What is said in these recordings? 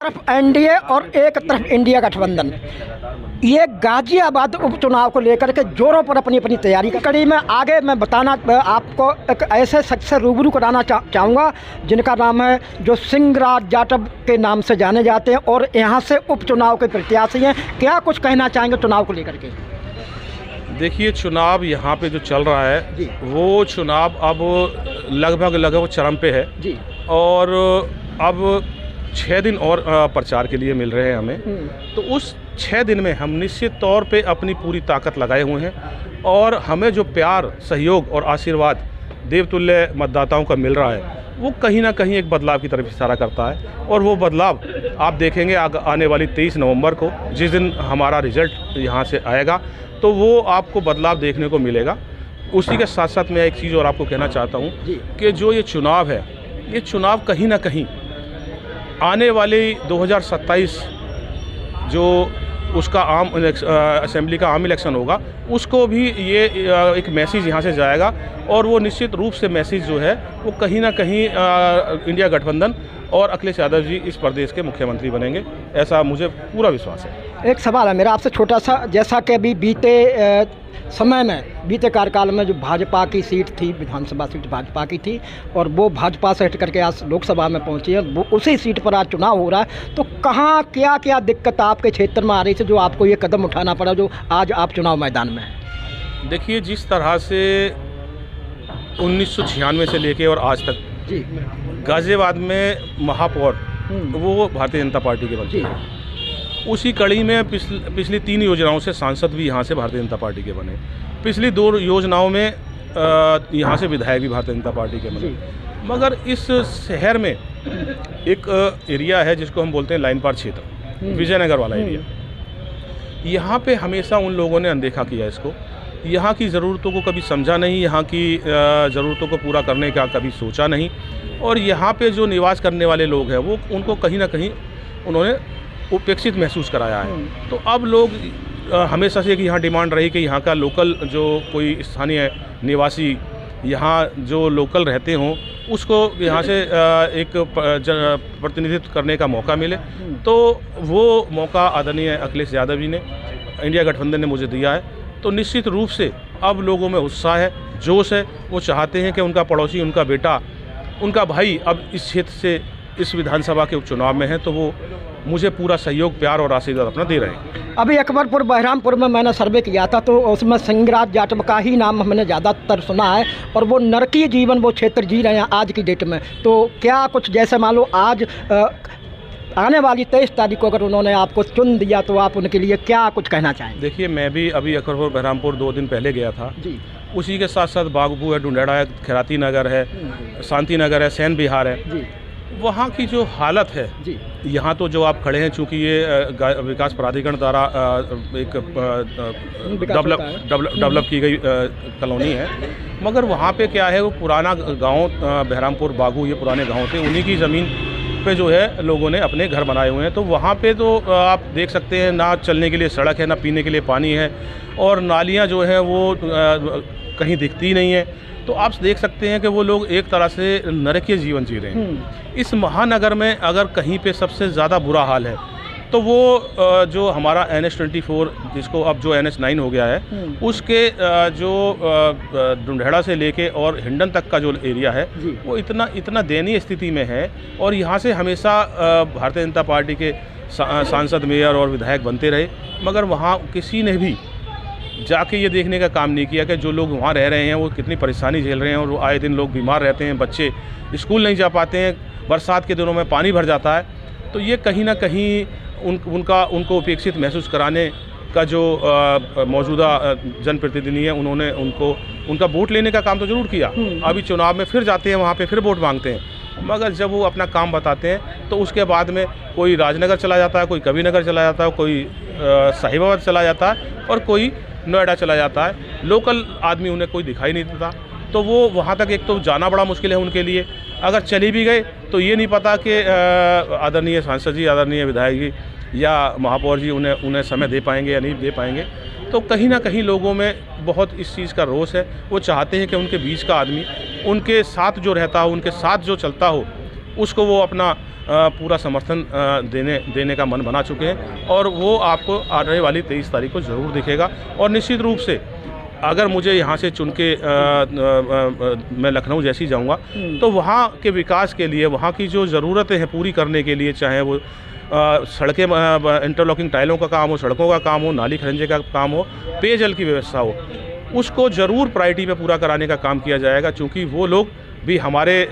तरफ एनडीए और एक तरफ इंडिया गठबंधन, ये गाजियाबाद उपचुनाव को लेकर के जोरों पर अपनी अपनी तैयारी की कड़ी में आगे मैं बताना आपको एक ऐसे शख्स से रूबरू कराना चाहूँगा जिनका नाम है जो सिंहराज जाटव के नाम से जाने जाते हैं और यहाँ से उपचुनाव के प्रत्याशी हैं। क्या कुछ कहना चाहेंगे चुनाव को लेकर के? देखिए, चुनाव यहाँ पे जो चल रहा है वो चुनाव अब लगभग चरम पे है जी। और अब 6 दिन और प्रचार के लिए मिल रहे हैं हमें। तो उस 6 दिन में हम निश्चित तौर पे अपनी पूरी ताकत लगाए हुए हैं और हमें जो प्यार, सहयोग और आशीर्वाद देवतुल्य मतदाताओं का मिल रहा है वो कहीं ना कहीं एक बदलाव की तरफ इशारा करता है। और वो बदलाव आप देखेंगे आने वाली 23 नवंबर को, जिस दिन हमारा रिजल्ट यहाँ से आएगा, तो वो आपको बदलाव देखने को मिलेगा। उसी के साथ साथ मैं एक चीज़ और आपको कहना चाहता हूँ कि जो ये चुनाव है, ये चुनाव कहीं ना कहीं आने वाले 2027 जो उसका असेंबली का आम इलेक्शन होगा, उसको भी ये एक मैसेज यहाँ से जाएगा और वो निश्चित रूप से मैसेज जो है वो कहीं ना कहीं इंडिया गठबंधन और अखिलेश यादव जी इस प्रदेश के मुख्यमंत्री बनेंगे, ऐसा मुझे पूरा विश्वास है। एक सवाल है मेरा आपसे छोटा सा, जैसा कि अभी बीते कार्यकाल में जो भाजपा की सीट थी, विधानसभा सीट भाजपा की थी और वो भाजपा से हट करके आज लोकसभा में पहुंची है, वो उसी सीट पर आज चुनाव हो रहा है, तो कहाँ क्या क्या दिक्कत आपके क्षेत्र में आ रही थी जो आपको ये कदम उठाना पड़ा जो आज आप चुनाव मैदान में हैं? देखिए, जिस तरह से 1996 से लेके और आज तक जी गाजियाबाद में महापौर वो भारतीय जनता पार्टी के बने, उसी कड़ी में पिछली 3 योजनाओं से सांसद भी यहाँ से भारतीय जनता पार्टी के बने। पिछली 2 योजनाओं में यहाँ से विधायक भी भारतीय जनता पार्टी के बने। मगर इस शहर में एक एरिया है जिसको हम बोलते हैं लाइन पार क्षेत्र, विजयनगर वाला एरिया, यहाँ पे हमेशा उन लोगों ने अनदेखा किया इसको। यहाँ की ज़रूरतों को कभी समझा नहीं, यहाँ की ज़रूरतों को पूरा करने का कभी सोचा नहीं। और यहाँ पे जो निवास करने वाले लोग हैं वो उनको कहीं ना कहीं उन्होंने उपेक्षित महसूस कराया है। तो अब लोग हमेशा से यहाँ डिमांड रही कि यहाँ का लोकल जो कोई स्थानीय निवासी यहाँ जो लोकल रहते हों उसको यहाँ से एक प्रतिनिधित्व करने का मौका मिले। तो वो मौका आदरणीय अखिलेश यादव जी ने, इंडिया गठबंधन ने मुझे दिया है। तो निश्चित रूप से अब लोगों में उत्साह है, जोश है। वो चाहते हैं कि उनका पड़ोसी, उनका बेटा, उनका भाई अब इस क्षेत्र से इस विधानसभा के उपचुनाव में है, तो वो मुझे पूरा सहयोग, प्यार और आशीर्वाद अपना दे रहे हैं। अभी अकबरपुर बहरामपुर में मैंने सर्वे किया था तो उसमें सिंहराज जाटव का ही नाम हमने ज़्यादातर सुना है और वो नरकीय जीवन वो क्षेत्र जी रहे हैं आज की डेट में। तो क्या कुछ जैसे मान लो आज आने वाली 23 तारीख को अगर उन्होंने आपको चुन दिया तो आप उनके लिए क्या कुछ कहना चाहें? देखिए, मैं भी अभी अकबरपुर बहरामपुर 2 दिन पहले गया था जी। उसी के साथ साथ बागपू है, ढूंढेड़ा है, खैराती नगर है, शांति नगर है, सैन बिहार है जी। वहाँ की जो हालत है जी, यहाँ तो जो आप खड़े हैं, चूँकि ये विकास प्राधिकरण द्वारा एक डेवलप की गई कॉलोनी है, मगर वहाँ पे क्या है, वो पुराना गांव बहरामपुर बागू, ये पुराने गांव थे, उन्हीं की ज़मीन पे जो है लोगों ने अपने घर बनाए हुए हैं। तो वहाँ पे तो आप देख सकते हैं, ना चलने के लिए सड़क है, ना पीने के लिए पानी है और नालियाँ जो है वो कहीं दिखती नहीं है। तो आप देख सकते हैं कि वो लोग एक तरह से नरकीय जीवन जी रहे हैं। इस महानगर में अगर कहीं पे सबसे ज़्यादा बुरा हाल है तो वो जो हमारा NH-24, जिसको अब जो NH-9 हो गया है, उसके जो ढूंढेड़ा से लेके और हिंडन तक का जो एरिया है वो इतना दयनीय स्थिति में है। और यहाँ से हमेशा भारतीय जनता पार्टी के सांसद, मेयर और विधायक बनते रहे, मगर वहाँ किसी ने भी जाके ये देखने का काम नहीं किया कि जो लोग वहाँ रह रहे हैं वो कितनी परेशानी झेल रहे हैं। और वो आए दिन लोग बीमार रहते हैं, बच्चे स्कूल नहीं जा पाते हैं, बरसात के दिनों में पानी भर जाता है। तो ये कहीं ना कहीं उनको उपेक्षित महसूस कराने का जो मौजूदा जनप्रतिनिधि है, उन्होंने उनका वोट लेने का काम तो ज़रूर किया। अभी चुनाव में फिर जाते हैं, वहाँ पे फिर वोट मांगते हैं, मगर जब वो अपना काम बताते हैं तो उसके बाद में कोई राजनगर चला जाता है, कोई कबीरनगर चला जाता है, कोई साहिबाबाद चला जाता है और कोई नोएडा चला जाता है। लोकल आदमी उन्हें कोई दिखाई नहीं देता। तो वो वहाँ तक एक तो जाना बड़ा मुश्किल है उनके लिए। अगर चली भी गए तो ये नहीं पता कि आदरणीय सांसद जी, आदरणीय विधायक जी या महापौर जी उन्हें समय दे पाएंगे या नहीं दे पाएंगे। तो कहीं ना कहीं लोगों में बहुत इस चीज़ का रोष है। वो चाहते हैं कि उनके बीच का आदमी उनके साथ जो रहता हो, उनके साथ जो चलता हो, उसको वो अपना पूरा समर्थन देने का मन बना चुके हैं और वो आपको आने वाली 23 तारीख को ज़रूर दिखेगा। और निश्चित रूप से अगर मुझे यहाँ से चुन के मैं लखनऊ जैसी जाऊँगा तो वहाँ के विकास के लिए, वहाँ की जो ज़रूरतें हैं पूरी करने के लिए, चाहे वो सड़कें, इंटरलॉकिंग टाइलों का काम हो, सड़कों का काम हो, नाली खरंजे का काम हो, पेयजल की व्यवस्था हो, उसको ज़रूर प्रायोरिटी पे पूरा कराने का काम किया जाएगा। चूँकि वो लोग भी हमारे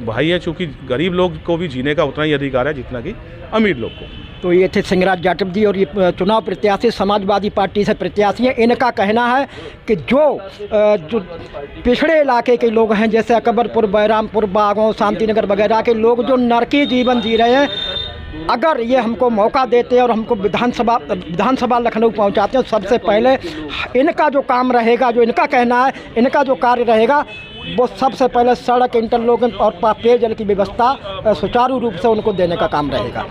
भाई हैं, चूँकि गरीब लोग को भी जीने का उतना ही अधिकार है जितना कि अमीर लोग को। तो ये थे सिंगराज जाटव जी और ये चुनाव प्रत्याशी समाजवादी पार्टी से प्रत्याशी हैं। इनका कहना है कि जो पिछड़े इलाके के लोग हैं, जैसे अकबरपुर, बहरामपुर, बागों, शांतिनगर वगैरह के लोग जो नरकी जीवन जी रहे हैं, अगर ये हमको मौका देते और हमको विधानसभा लखनऊ पहुंचाते हैं, सबसे पहले इनका जो काम रहेगा, जो इनका कहना है, इनका जो कार्य रहेगा, वो सबसे पहले सड़क, इंटरलॉकिंग और पेयजल की व्यवस्था सुचारू रूप से उनको देने का काम रहेगा।